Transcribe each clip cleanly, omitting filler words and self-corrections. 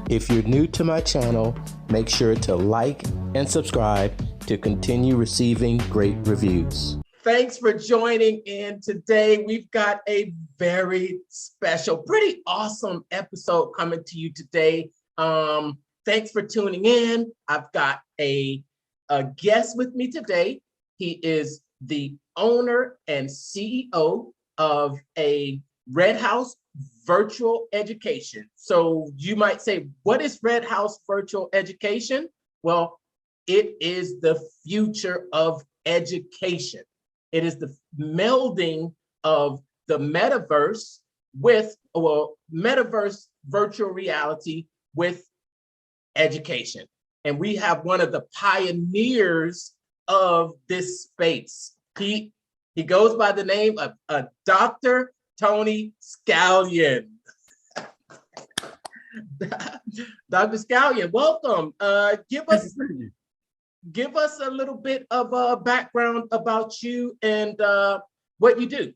If you're new to my channel, make sure to like and subscribe to continue receiving great reviews. Thanks for joining in today. We've got a very special, pretty awesome episode coming to you today. Thanks for tuning in. I've got a guest with me today. He is the owner and CEO of a Redhouse Virtual Education. So you might say, what is Redhouse Virtual Education? Well, it is the future of education. It is the melding of the metaverse with, metaverse virtual reality with education. And we have one of the pioneers of this space. He goes by the name of Dr. Tony Scallion. Dr. Scallion, welcome. Give us a little bit of a background about you and what you do.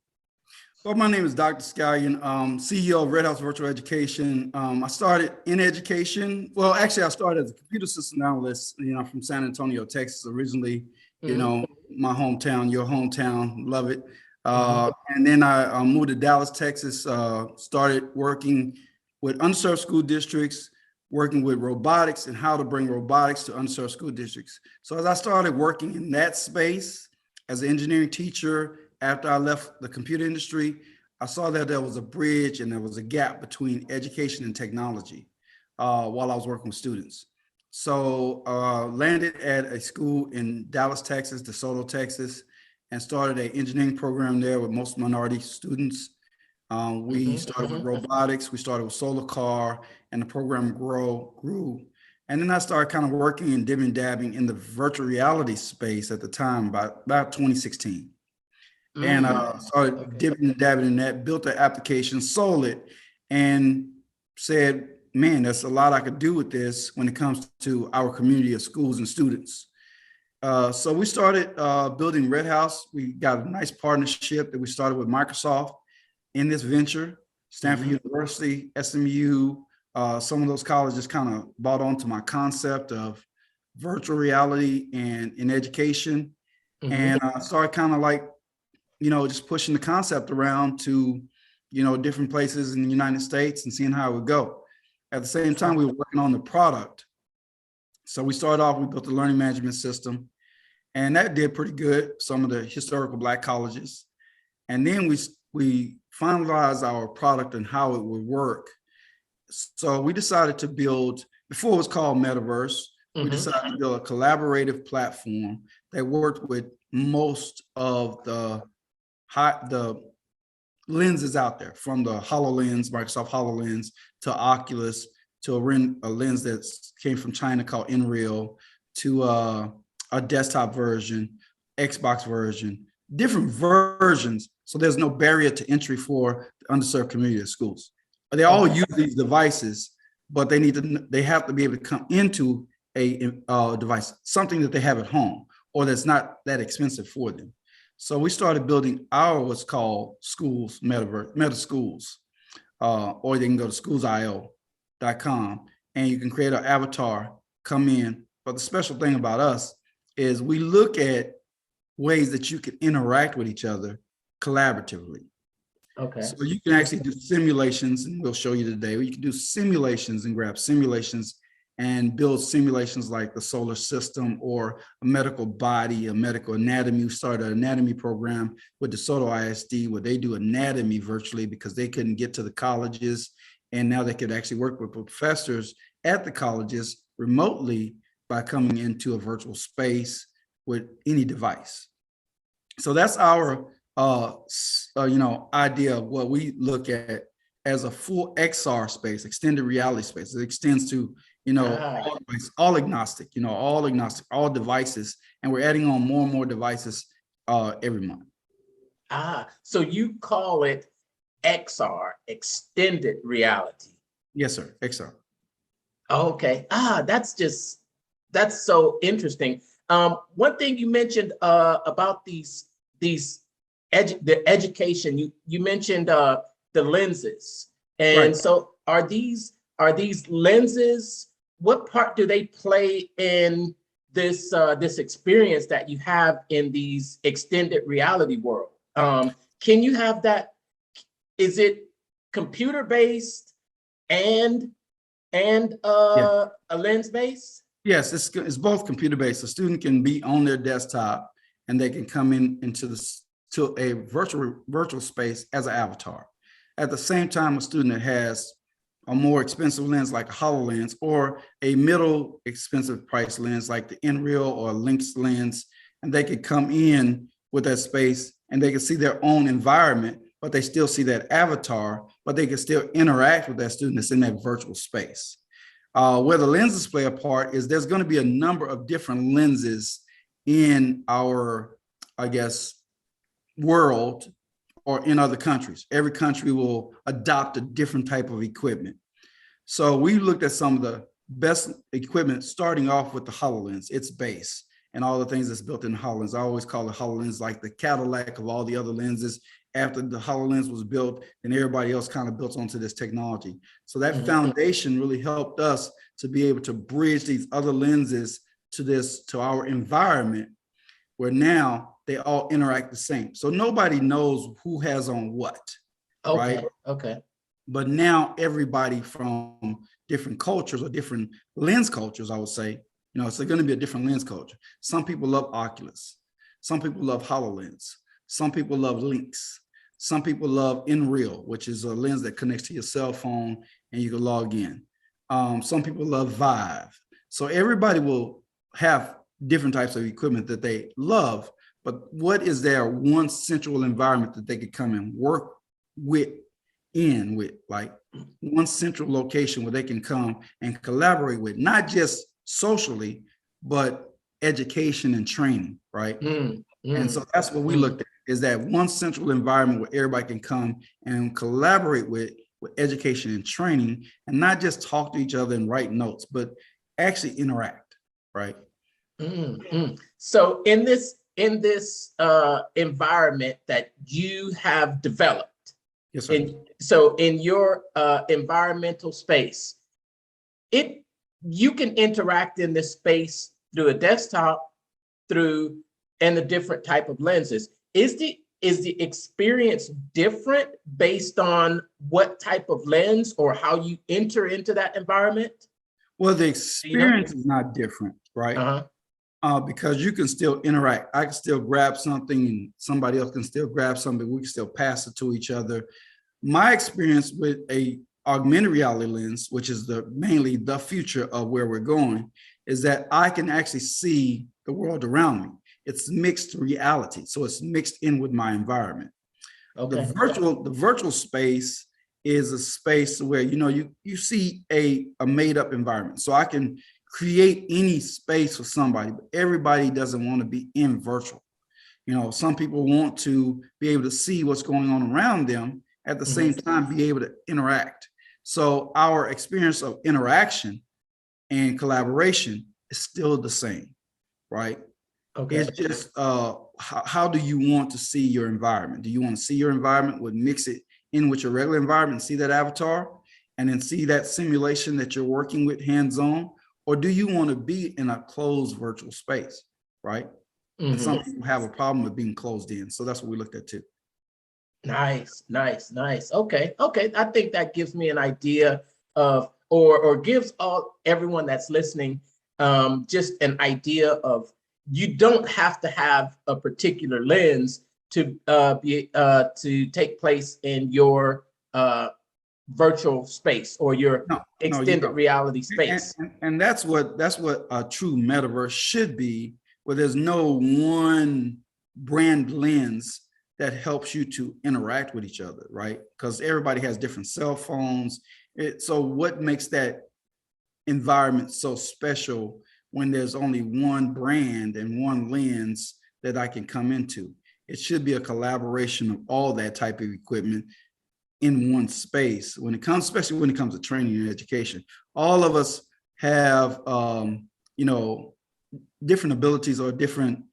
Well, my name is Dr. Scallion, CEO of Redhouse Virtual Education. I started in education. Well, actually, I started as a computer system analyst, from San Antonio, Texas, originally, my hometown, your hometown, love it. And then I moved to Dallas, Texas, started working with underserved school districts, working with robotics and how to bring robotics to underserved school districts. So as I started working in that space as an engineering teacher, after I left the computer industry, I saw that there was a bridge and there was a gap between education and technology while I was working with students. So landed at a school in Dallas, Texas, DeSoto, Texas, and started an engineering program there with most minority students. We started with robotics, we started with solar car, and the program grew. And then I started kind of working and dabbing in the virtual reality space at the time, about 2016. And started dipping and dabbing in that, built the application, sold it, and said, man, there's a lot I could do with this when it comes to our community of schools and students. So we started building Redhouse. We got a nice partnership that we started with Microsoft in this venture, Stanford University, SMU. Some of those colleges kind of bought onto my concept of virtual reality and in education. And I started kind of like, just pushing the concept around to, different places in the United States and seeing how it would go. At the same time, we were working on the product. So we started off, we built a learning management system, and that did pretty good, some of the historical Black colleges. And then we finalized our product and how it would work. So we decided to build, before it was called Metaverse, we decided to build a collaborative platform that worked with most of the lenses out there, from the HoloLens, Microsoft HoloLens, to Oculus, to a lens that came from China called Nreal, to a desktop version, Xbox version, different versions. So there's no barrier to entry for the underserved community of schools. They all use these devices, but they have to be able to come into a device, something that they have at home, or that's not that expensive for them. So we started building what's called schools, Metaverse, Metascoolzz, or they can go to schoolsio.com and you can create an avatar, come in. But the special thing about us is we look at ways that you can interact with each other collaboratively. Okay. So you can actually do simulations, and we'll show you today, where you can do simulations and grab simulations and build simulations like the solar system or a medical body, a medical anatomy. We started an anatomy program with DeSoto ISD where they do anatomy virtually because they couldn't get to the colleges. And now they could actually work with professors at the colleges remotely by coming into a virtual space with any device. So that's our idea of what we look at as a full XR space, extended reality space. It extends to all agnostic, all devices, and we're adding on more and more devices every month. So you call it XR, extended reality? Yes, sir, XR. Okay. That's so interesting. One thing you mentioned about the education, you mentioned the lenses, and right. So are these are these lenses, what part do they play in this this experience that you have in these extended reality world? Can you have that? Is it computer based and a lens based? Yes, it's both computer based. A student can be on their desktop and they can come to a virtual space as an avatar. At the same time, a student that has a more expensive lens like a HoloLens or a middle expensive price lens like the InReal or Lynx lens, and they could come in with that space and they can see their own environment, but they still see that avatar, but they can still interact with that student that's in that virtual space. Where the lenses play a part is there's going to be a number of different lenses in our, I guess, world or in other countries. Every country will adopt a different type of equipment. So we looked at some of the best equipment, starting off with the HoloLens, its base, and all the things that's built in HoloLens. I always call the HoloLens like the Cadillac of all the other lenses. After the HoloLens was built, and everybody else kind of built onto this technology. So that foundation really helped us to be able to bridge these other lenses to our environment, where now they all interact the same. So nobody knows who has on what, right? Okay. But now everybody from different cultures or different lens cultures, I would say, it's going to be a different lens culture. Some people love Oculus. Some people love HoloLens. Some people love Lynx. Some people love InReal, which is a lens that connects to your cell phone and you can log in. Some people love Vive. So everybody will have different types of equipment that they love, but what is their one central environment that they could come and work with, like one central location where they can come and collaborate with, not just socially, but education and training, right? And so that's what we looked at, is that one central environment where everybody can come and collaborate with education and training, and not just talk to each other and write notes, but actually interact, right? So in this environment that you have developed, yes, sir. So in your environmental space, you can interact in this space through a desktop, and the different type of lenses. Is the experience different based on what type of lens or how you enter into that environment? Well, the experience is not different, right? Because you can still interact. I can still grab something and somebody else can still grab something. We can still pass it to each other. My experience with a augmented reality lens, which is mainly the future of where we're going, is that I can actually see the world around me. It's mixed reality, so it's mixed in with my environment. The virtual space is a space where you see a made up environment. So I can create any space for somebody, but everybody doesn't want to be in virtual. Some people want to be able to see what's going on around them, at the same time be able to interact. So our experience of interaction and collaboration is still the same, right? It's just how do you want to see your environment? Do you want to see your environment, mix it in with your regular environment, see that avatar, and then see that simulation that you're working with hands-on? Or do you want to be in a closed virtual space, right? And some people have a problem with being closed in. So that's what we looked at too. Nice. Okay. I think that gives me an idea of, or gives everyone that's listening just an idea of, you don't have to have a particular lens to take place in your virtual space or your extended reality space. And that's what a true metaverse should be, where there's no one brand lens that helps you to interact with each other, right? Because everybody has different cell phones. So what makes that environment so special when there's only one brand and one lens that I can come into? It should be a collaboration of all that type of equipment in one space. Especially when it comes to training and education, all of us have, different abilities or different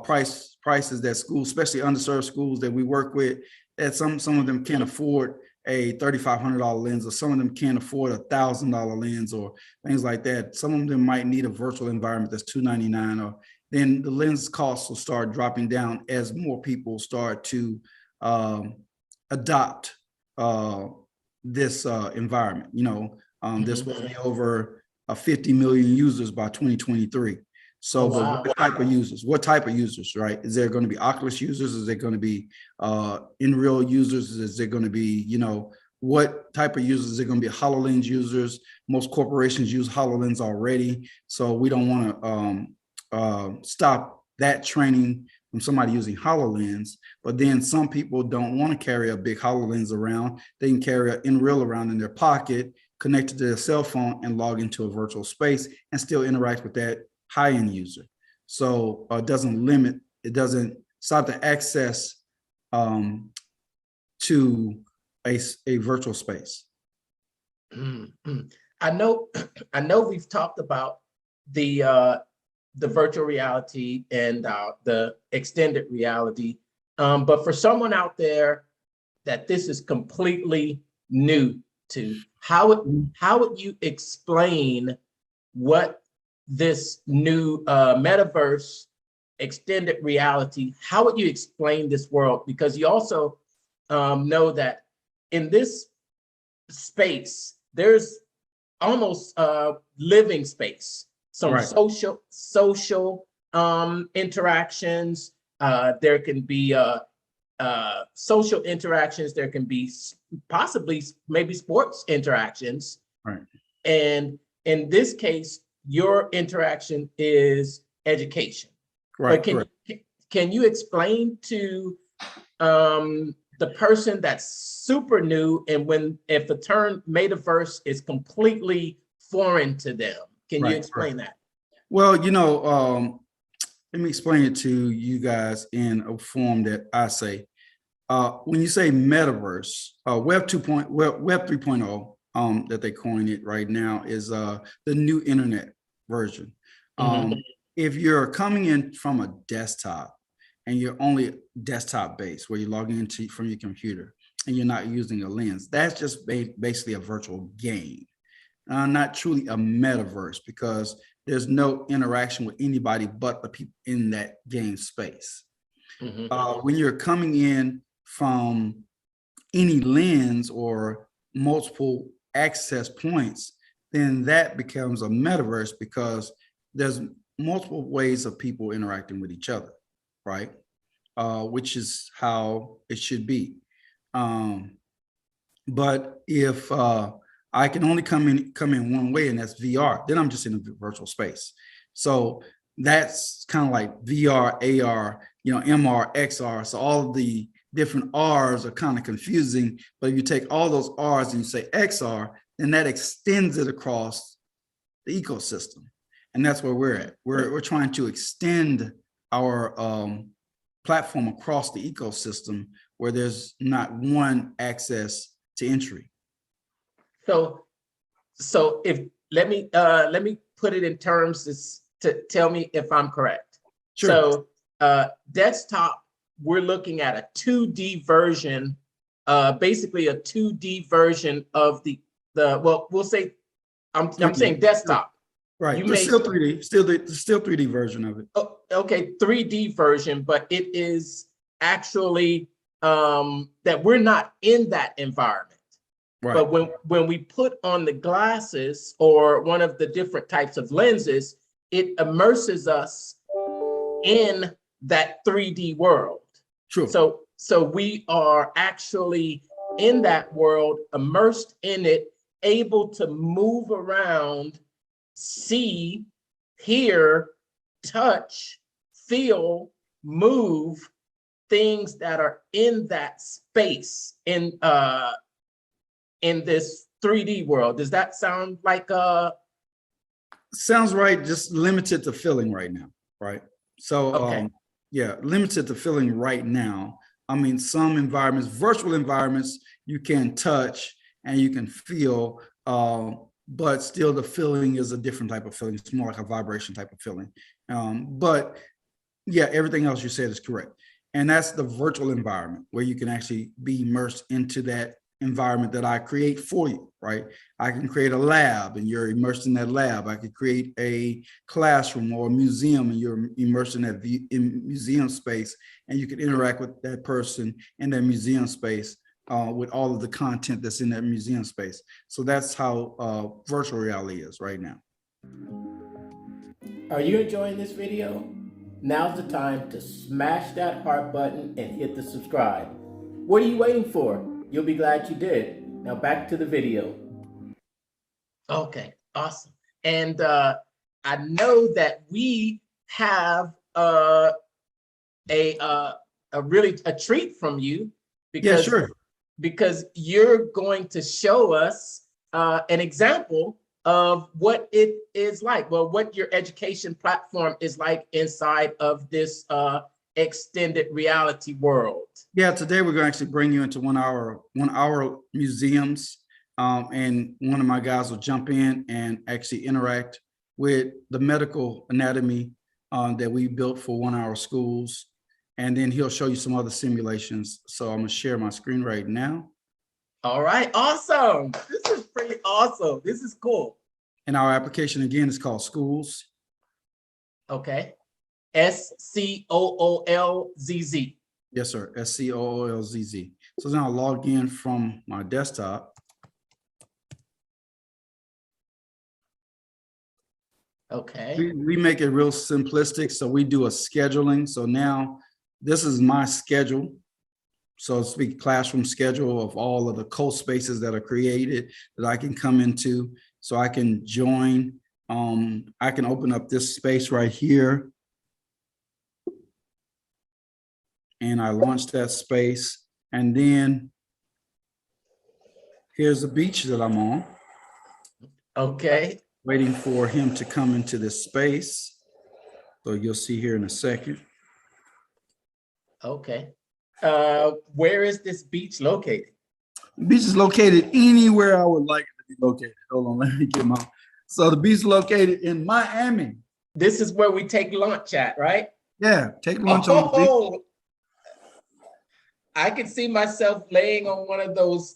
prices that schools, especially underserved schools that we work with, that some of them can't afford a $3,500 lens, or some of them can't afford a $1,000 lens or things like that. Some of them might need a virtual environment that's $299, or then the lens costs will start dropping down as more people start to adopt this environment. This will be over 50 million users by 2023. So, but what type of users? What type of users, right? Is there going to be Oculus users? Is there going to be in real users? Is there going to be, what type of users? Is there going to be HoloLens users? Most corporations use HoloLens already. So we don't want to stop that training from somebody using HoloLens. But then some people don't want to carry a big HoloLens around. They can carry an in-real around in their pocket, connected to their cell phone, and log into a virtual space and still interact with that high-end user. So it doesn't stop the access to a virtual space. Mm-hmm. I know we've talked about the virtual reality and the extended reality, but for someone out there that this is completely new to, how would you explain what this new metaverse extended reality, how would you explain this world? Because you also know that in this space, there's almost living space, some Right. social interactions. There can be social interactions. There can be possibly maybe sports interactions. Right. And in this case, your interaction is education. Right. But can you explain to the person that's super new, and if the term metaverse is completely foreign to them, can you explain that? Well, let me explain it to you guys in a form that I say. When you say metaverse, Web 3.0, that they coined it right now, is the new internet version. If you're coming in from a desktop and you're only desktop based, where you're logging into from your computer and you're not using a lens, that's just basically a virtual game, not truly a metaverse, because there's no interaction with anybody but the people in that game space. When you're coming in from any lens or multiple access points, then that becomes a metaverse, because there's multiple ways of people interacting with each other, right? Which is how it should be. But if I can only come in one way, and that's VR, then I'm just in a virtual space. So that's kind of like VR, AR, MR, XR. So all of the different R's are kind of confusing, but if you take all those R's and you say XR, then that extends it across the ecosystem. And that's where we're at. We're trying to extend our platform across the ecosystem, where there's not one access to entry. So if let me put it in terms to tell me if I'm correct. Sure. So desktop, we're looking at a 2D version, basically a 2D version of the well, we'll say I'm saying desktop. Right. It's still 3D, still 3D version of it. Oh, okay, 3D version, but it is actually that we're not in that environment. Right. But when we put on the glasses or one of the different types of lenses, it immerses us in that 3D world. True. So we are actually in that world, immersed in it, able to move around, see, hear, touch, feel, move things that are in that space in this 3D world. Does that sound like Sounds right, just limited to feeling right now, right? So okay. Yeah, limited to feeling right now. I mean, some environments, virtual environments, you can touch and you can feel, but still the feeling is a different type of feeling. It's more like a vibration type of feeling. But yeah, everything else you said is correct. And that's the virtual environment, where you can actually be immersed into that environment that I create for you, right? I can create a lab and you're immersed in that lab. I could create a classroom or a museum and you're immersed in that museum space, and you can interact with that person in that museum space with all of the content that's in that museum space. So that's how virtual reality is right now. Are you enjoying this video? Now's the time to smash that heart button and hit the subscribe. What are you waiting for? You'll be glad you did. Now back to the video. Okay, awesome. And I know that we have really a treat from you, because, yeah, sure. Because you're going to show us an example of what it is like, well, what your education platform is like inside of this extended reality world. Yeah, today we're going to actually bring you into one hour museums, and one of my guys will jump in and actually interact with the medical anatomy that we built for 1 hour schools, and then he'll show you some other simulations. So I'm going to share my screen right now. All right, awesome. This is pretty awesome. This is cool. And our application again is called Schoolzz. Okay. Scoollzz. Yes, sir. Scoollzz. So now I'll log in from my desktop. Okay. We make it real simplistic. So we do a scheduling. So now this is my schedule. So to speak, classroom schedule of all of the co-spaces that are created that I can come into. So I can join. I can open up this space right here. And I launch that space. And then here's the beach that I'm on. Okay. Waiting for him to come into this space. So you'll see here in a second. Okay. Where is this beach located? The beach is located anywhere I would like it to be located. Hold on, let me get my. So the beach is located in Miami. This is where we take lunch at, right? Yeah, take lunch on the beach. I can see myself laying on one of those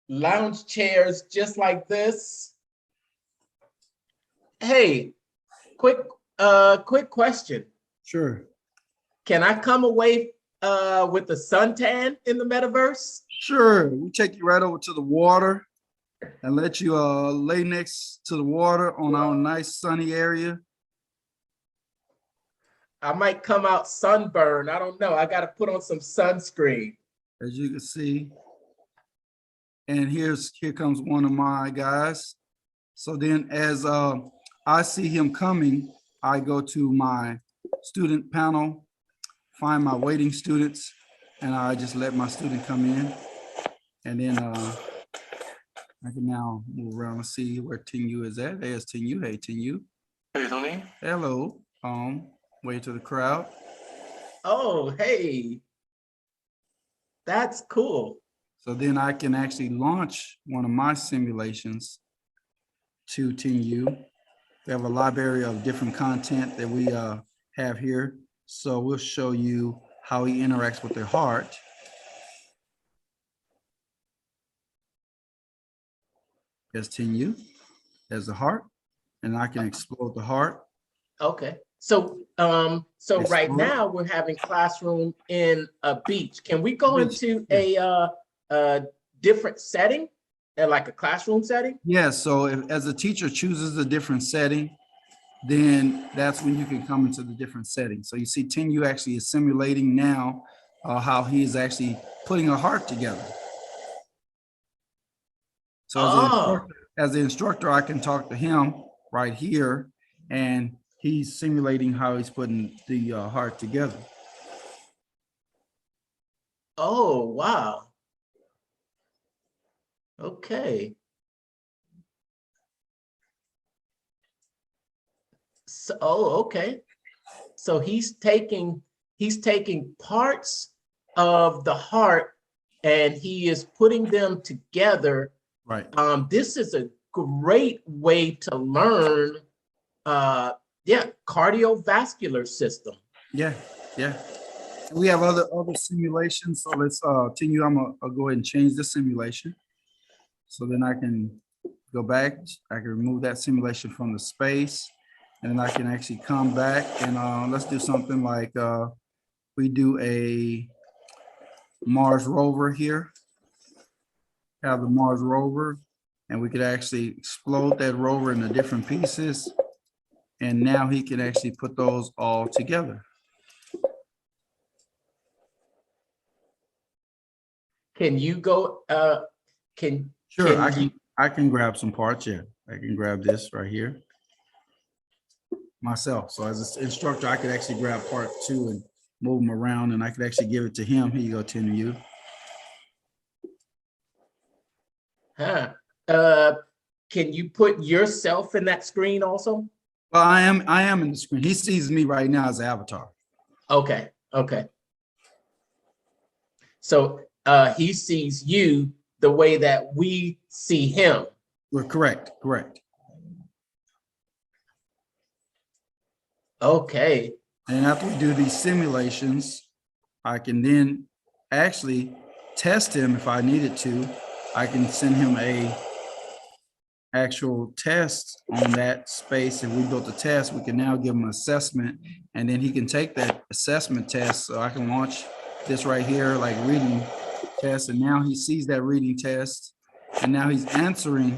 lounge chairs just like this. Hey, quick question. Sure. Can I come away with a suntan in the metaverse? Sure. We take you right over to the water and let you lay next to the water on our nice sunny area. I might come out sunburned. I don't know. I got to put on some sunscreen. As you can see. And here comes one of my guys. So then as I see him coming, I go to my student panel, find my waiting students, and I just let my student come in. And then I can now move around and see where Tinyu is at. There's Tinyu. Hey, Tinyu. Hey, Tony. Hello. Wave to the crowd. Oh, hey. That's cool. So then I can actually launch one of my simulations to Tinyu. We have a library of different content that we have here. So we'll show you how he interacts with the heart. There's Tinyu. There's the heart. And I can explode the heart. Okay. So right now we're having classroom in a beach. Can we go into a different setting, like a classroom setting? Yeah, so as a teacher chooses a different setting, then that's when you can come into the different settings. So you see Tinyu actually is simulating now how he is actually putting a heart together. So as the instructor, I can talk to him right here, and he's simulating how he's putting the heart together. Oh, wow. Okay. So, okay. So he's taking parts of the heart and he is putting them together. Right. This is a great way to learn cardiovascular system. Yeah. We have other simulations. So let's continue. I'll go ahead and change the simulation. So then I can go back. I can remove that simulation from the space. And then I can actually come back and let's do something like we do a Mars rover here. Have the Mars rover, and we could actually explode that rover into different pieces. And now he can actually put those all together. Can you go, Sure, I can grab some parts, yeah. I can grab this right here myself. So as an instructor, I could actually grab part 2 and move them around, and I could actually give it to him. Here you go, Tim, to you. Can you put yourself in that screen also? Well, I am in the screen. He sees me right now as an avatar. Okay, okay. So he sees you the way that we see him. We're correct. Okay. And after we do these simulations, I can then actually test him if I needed to. I can send him a actual test on that space. If we built a test, we can now give him an assessment, and then he can take that assessment test. So I can launch this right here, like reading test, and now he sees that reading test, and now he's answering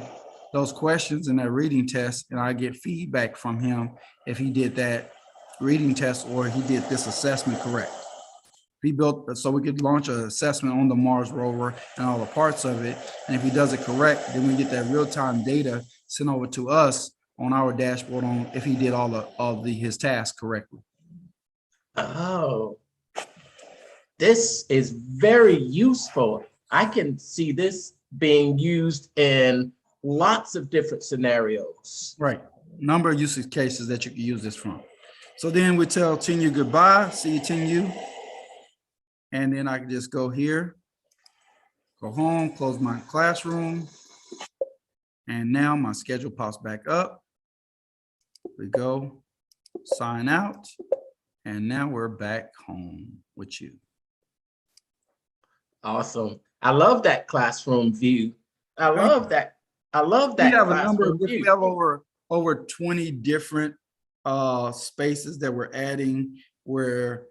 those questions in that reading test, and I get feedback from him if he did that reading test or he did this assessment correct. He built, so we could launch an assessment on the Mars rover and all the parts of it. And if he does it correct, then we get that real-time data sent over to us on our dashboard on if he did all of his tasks correctly. Oh, this is very useful. I can see this being used in lots of different scenarios. Right. Number of use cases that you can use this from. So then we tell Tenu goodbye. See you, Tenu. And then I can just go here, go home, close my classroom. And now my schedule pops back up. We go, sign out. And now we're back home with you. Awesome. I love that classroom view. I love that. We have a number of, we have over 20 different spaces that we're adding where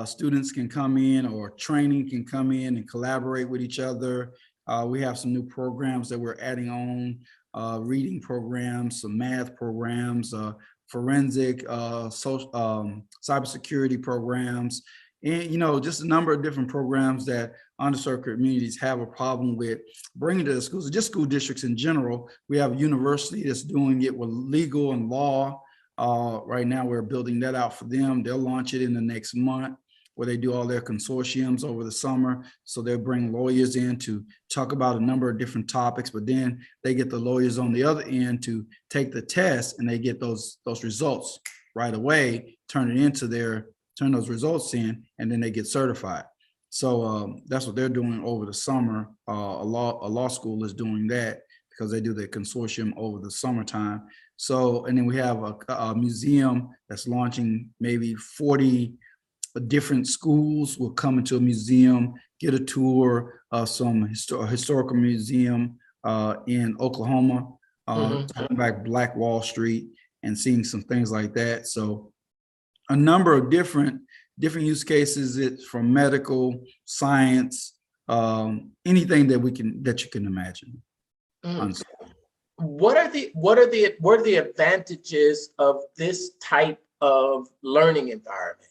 students can come in or training can come in and collaborate with each other. We have some new programs that we're adding on, reading programs, some math programs, forensic, cybersecurity programs, and just a number of different programs that underserved communities have a problem with bringing to the schools, just school districts in general. We have a university that's doing it with legal and law. Right now, we're building that out for them. They'll launch it in the next month, where they do all their consortiums over the summer. So they'll bring lawyers in to talk about a number of different topics, but then they get the lawyers on the other end to take the test, and they get those results right away, turn those results in, and then they get certified. So that's what they're doing over the summer. A law school is doing that because they do their consortium over the summertime. So, and then we have a museum that's launching. Maybe 40 different schools will come into a museum, get a tour of some historical museum in Oklahoma, talking about Black Wall Street and seeing some things like that. So a number of different use cases. It's from medical, science, anything that you can imagine. What are the advantages of this type of learning environment?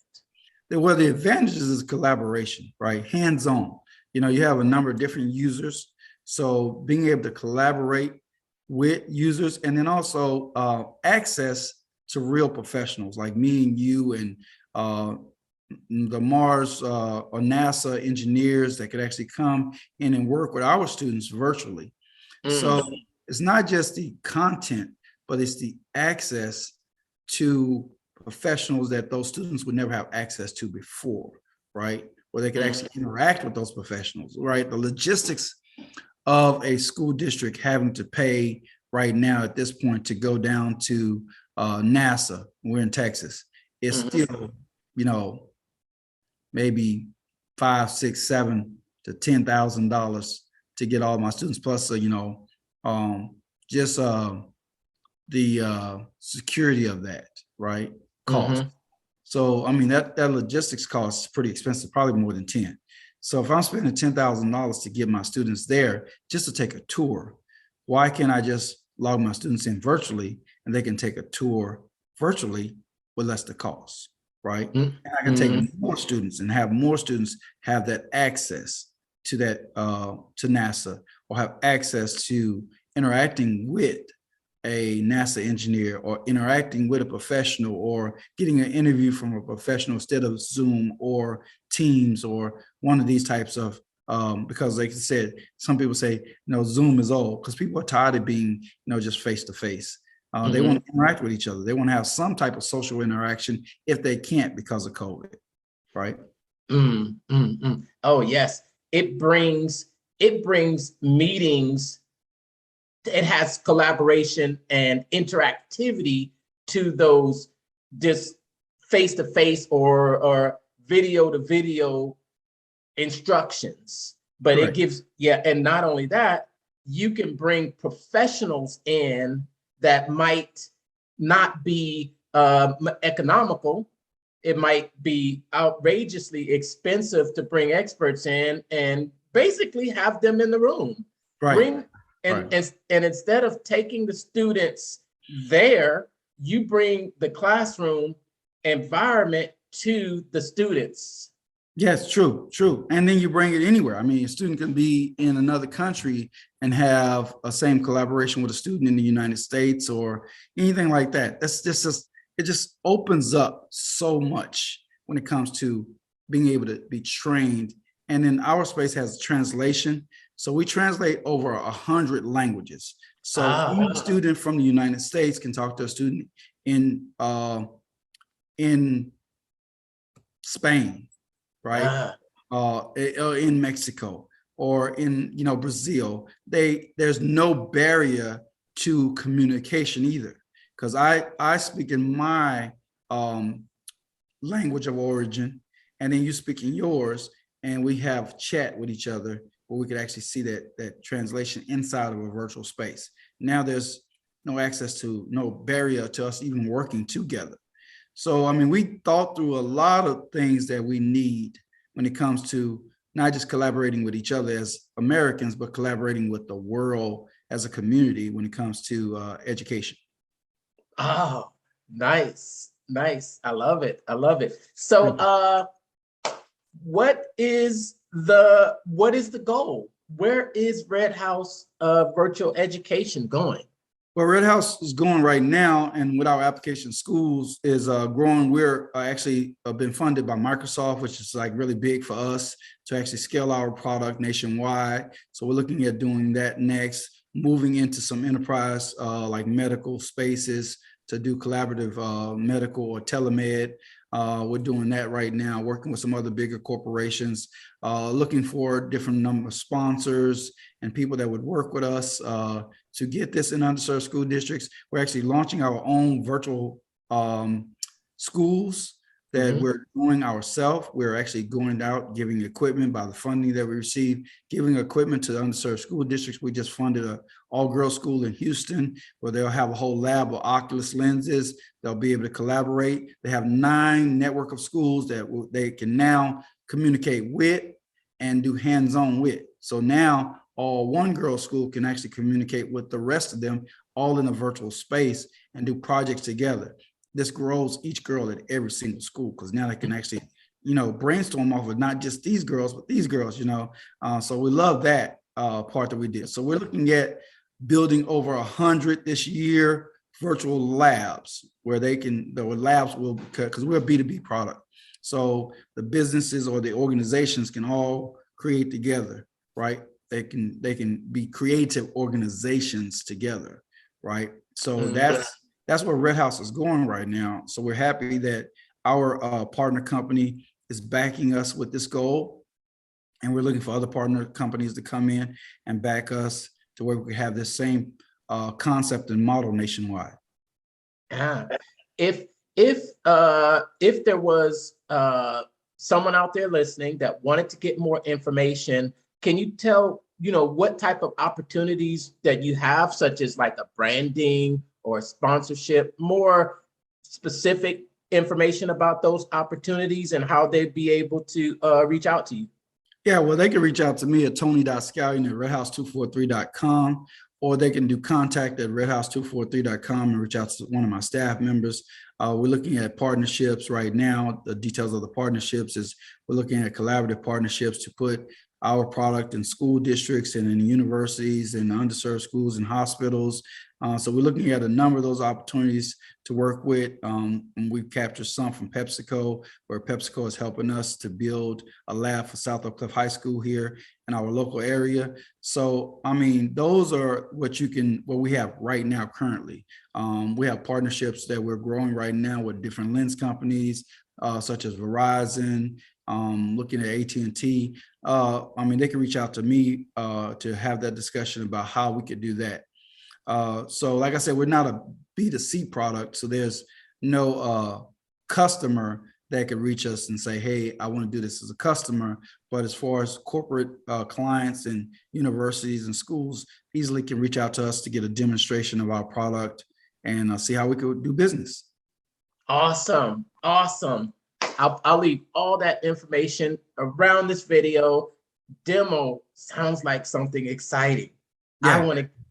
Well, the advantages is collaboration, right? Hands-on. You have a number of different users. So being able to collaborate with users, and then also access to real professionals like me and you, and the Mars or NASA engineers that could actually come in and work with our students virtually. So it's not just the content, but it's the access to professionals that those students would never have access to before, right? Where they could actually interact with those professionals, right? The logistics of a school district having to pay right now at this point to go down to NASA, we're in Texas, it's still, maybe $5, $6, $7 to $10,000 to get all my students, plus just the security of that, right? Cost. So I mean that logistics cost is pretty expensive, probably more than 10. So if I'm spending $10,000 to get my students there just to take a tour, why can't I just log my students in virtually and they can take a tour virtually with less the cost, right? And I can take more students and have more students have that access to that to NASA, or have access to interacting with a NASA engineer, or interacting with a professional, or getting an interview from a professional instead of Zoom or Teams or one of these types of, because like I said, some people say, Zoom is old, because people are tired of being, just face to face. They want to interact with each other. They want to have some type of social interaction if they can't because of COVID, right? Oh yes, it brings meetings. It has collaboration and interactivity to those just face-to-face or video-to-video instructions. But it gives, and not only that, you can bring professionals in that might not be economical. It might be outrageously expensive to bring experts in and basically have them in the room. Right. And instead of taking the students there, you bring the classroom environment to the students. Yes, true. And then you bring it anywhere. I mean, a student can be in another country and have a same collaboration with a student in the United States or anything like that. It just opens up so much when it comes to being able to be trained. And then our space has translation. So we translate over 100 languages. So any student from the United States can talk to a student in Spain, right? In Mexico, or in Brazil. There's no barrier to communication either, because I speak in my language of origin, and then you speak in yours, and we have chat with each other where we could actually see that translation inside of a virtual space. Now there's no barrier to us even working together. So, I mean, we thought through a lot of things that we need when it comes to not just collaborating with each other as Americans, but collaborating with the world as a community when it comes to education. Oh, nice. I love it. So, what is the goal? Where is Redhouse Virtual Education going? Well, Redhouse is going right now, and with our application schools is growing. We're actually been funded by Microsoft, which is like really big for us to actually scale our product nationwide. So we're looking at doing that next, moving into some enterprise like medical spaces to do collaborative medical or telemed. We're doing that right now, working with some other bigger corporations, looking for different number of sponsors and people that would work with us to get this in underserved school districts. We're actually launching our own virtual schools that we're doing ourselves. We're actually going out, giving equipment by the funding that we receive, giving equipment to the underserved school districts. We just funded an all-girls school in Houston where they'll have a whole lab of Oculus lenses. They'll be able to collaborate. They have 9 network of schools that they can now communicate with and do hands-on with. So now all one girl school can actually communicate with the rest of them all in a virtual space and do projects together. This grows each girl at every single school, because now they can actually, brainstorm off of not just these girls, but these girls, so we love that part that we did. So we're looking at building over 100 this year, virtual labs where the labs will, because we're a B2B product. So the businesses or the organizations can all create together, right? They can be creative organizations together, right? So that's where Redhouse is going right now. So we're happy that our partner company is backing us with this goal, and we're looking for other partner companies to come in and back us to where we can have this same concept and model nationwide. If there was someone out there listening that wanted to get more information, can you tell, what type of opportunities that you have, such as like a branding or sponsorship, more specific information about those opportunities and how they'd be able to reach out to you? Yeah, well, they can reach out to me at tony.scallion at redhouse243.com, or they can do contact at redhouse243.com and reach out to one of my staff members. We're looking at partnerships right now. The details of the partnerships is we're looking at collaborative partnerships to put our product in school districts and in universities and underserved schools and hospitals. So we're looking at a number of those opportunities to work with. And we've captured some from PepsiCo, where PepsiCo is helping us to build a lab for South Oak Cliff High School here in our local area. So, I mean, those are what we have right now currently. We have partnerships that we're growing right now with different lens companies, such as Verizon, looking at AT&T. I mean, they can reach out to me to have that discussion about how we could do that. So like I said, we're not a B2C product, so there's no customer that could reach us and say, hey, I want to do this as a customer. But as far as corporate clients and universities and schools easily can reach out to us to get a demonstration of our product and see how we could do business. Awesome. Awesome. I'll leave all that information around this video. Demo sounds like something exciting. Yeah.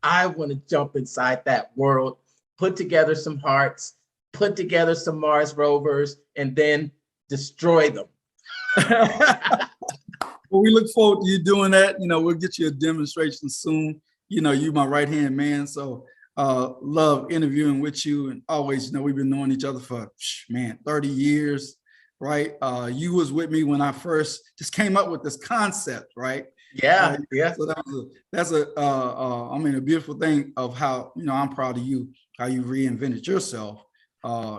I want to jump inside that world, put together some hearts, put together some Mars rovers, and then destroy them. Well, we look forward to you doing that. We'll get you a demonstration soon. You my right-hand man, so love interviewing with you. And always, we've been knowing each other for, 30 years, right? You was with me when I first just came up with this concept, right? Yeah, yeah. So that's a beautiful thing of how, I'm proud of you, how you reinvented yourself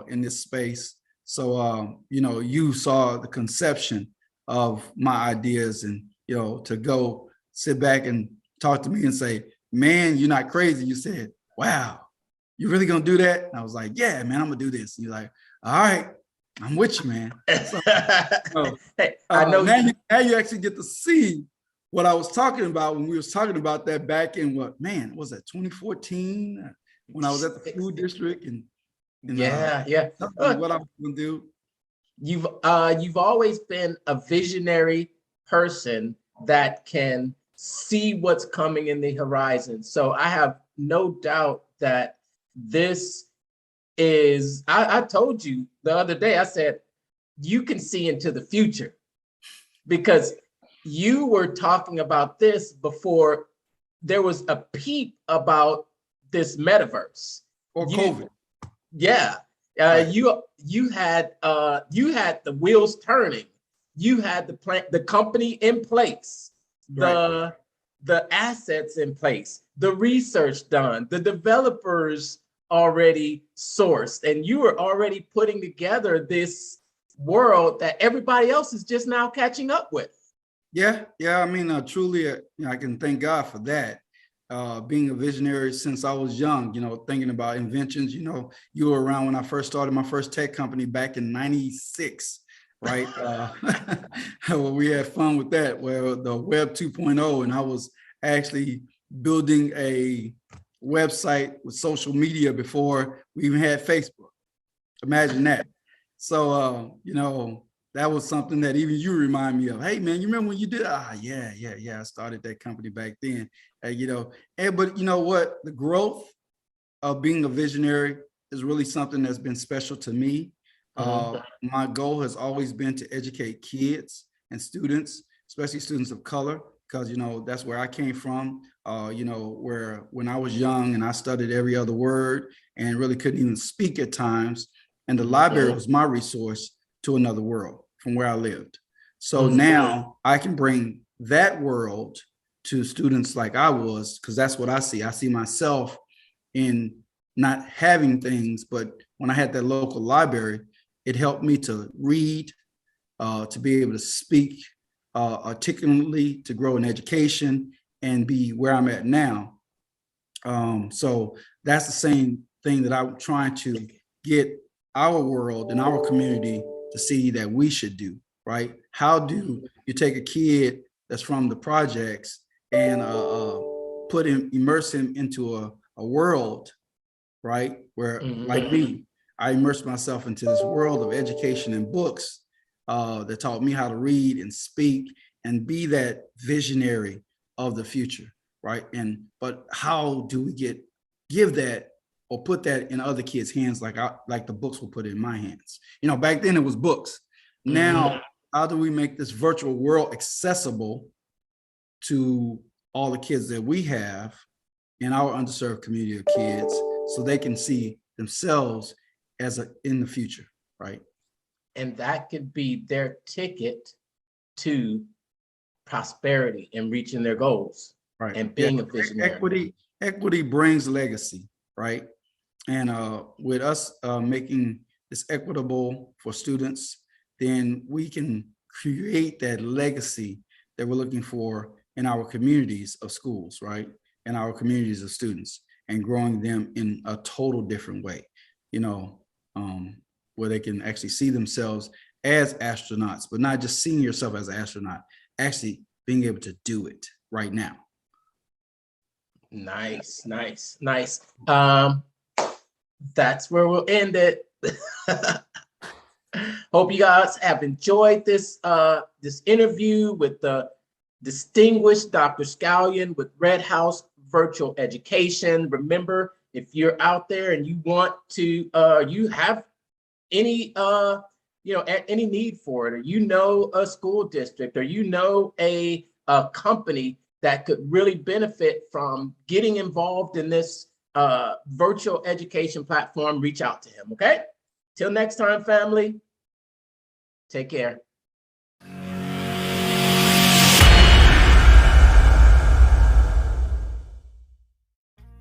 in this space. So, you saw the conception of my ideas and, to go sit back and talk to me and say, man, you're not crazy. You said, wow, you really gonna do that? And I was like, yeah, man, I'm gonna do this. And you're like, all right, I'm with you, man. So, hey, I know now you actually get to see what I was talking about when we was talking about that back in was that 2014 when I was at the food district and yeah. What I was gonna do. You've always been a visionary person that can see what's coming in the horizon. So I have no doubt that this is, I told you the other day, I said, you can see into the future because you were talking about this before there was a peep about this metaverse or COVID. Yeah, right. You had the wheels turning. You had the company in place, the assets in place, the research done, the developers already sourced, and you were already putting together this world that everybody else is just now catching up with. Yeah. I mean, truly, I can thank God for that. Being a visionary since I was young, thinking about inventions. You were around when I first started my first tech company back in '96, right? Well, we had fun with that. Well, the Web 2.0, and I was actually building a website with social media before we even had Facebook. Imagine that. So, that was something that even you remind me of. Hey, man, you remember when you did? Yeah. I started that company back then. But you know what? The growth of being a visionary is really something that's been special to me. My goal has always been to educate kids and students, especially students of color, because, that's where I came from, where when I was young and I studied every other word and really couldn't even speak at times. And the library was my resource to another world from where I lived. So now I can bring that world to students like I was, because that's what I see. I see myself in not having things, but when I had that local library, it helped me to read, to be able to speak articulately, to grow in education and be where I'm at now. So that's the same thing that I'm trying to get our world and our community to see that we should do. right? How do you take a kid that's from the projects and immerse him into a world, right? Where, like me, I immersed myself into this world of education and books that taught me how to read and speak and be that visionary of the future, right? But how do we give that or put that in other kids' hands like the books were put in my hands? Back then it was books. Now, how do we make this virtual world accessible to all the kids that we have in our underserved community of kids so they can see themselves in the future, right? And that could be their ticket to prosperity and reaching their goals, right? And being a visionary. Equity brings legacy, right? And with us making this equitable for students, then we can create that legacy that we're looking for in our communities of schools, right? And our communities of students, and growing them in a total different way, where they can actually see themselves as astronauts, but not just seeing yourself as an astronaut, actually being able to do it right now. Nice. That's where we'll end it. Hope you guys have enjoyed this interview with the distinguished Dr. Scallion with Redhouse Virtual Education. Remember, if you're out there and you want to, you have any any need for it, or a school district, or a company that could really benefit from getting involved in this virtual education platform, reach out to him. Okay, till next time, family, take care.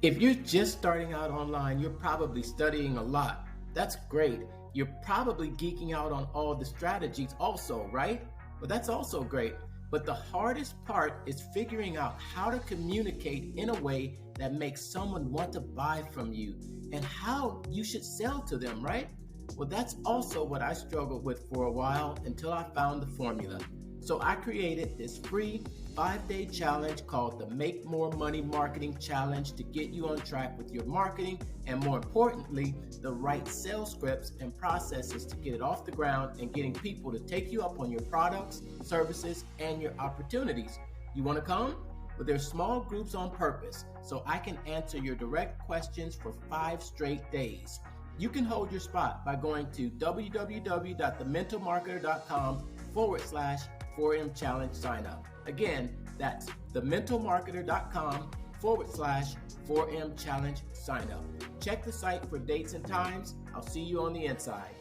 If you're just starting out online, you're probably studying a lot. That's great. You're probably geeking out on all the strategies also, right? Well, that's also great. But the hardest part is figuring out how to communicate in a way that makes someone want to buy from you and how you should sell to them, right? Well, that's also what I struggled with for a while until I found the formula. So I created this free 5-day challenge called the Make More Money Marketing Challenge to get you on track with your marketing, and more importantly, the right sales scripts and processes to get it off the ground and getting people to take you up on your products, services, and your opportunities. You want to come? Well, there's small groups on purpose, so I can answer your direct questions for 5 straight days. You can hold your spot by going to www.thementalmarketer.com/4M challenge sign up. Again, that's thementalmarketer.com/4M challenge sign up. Check the site for dates and times. I'll see you on the inside.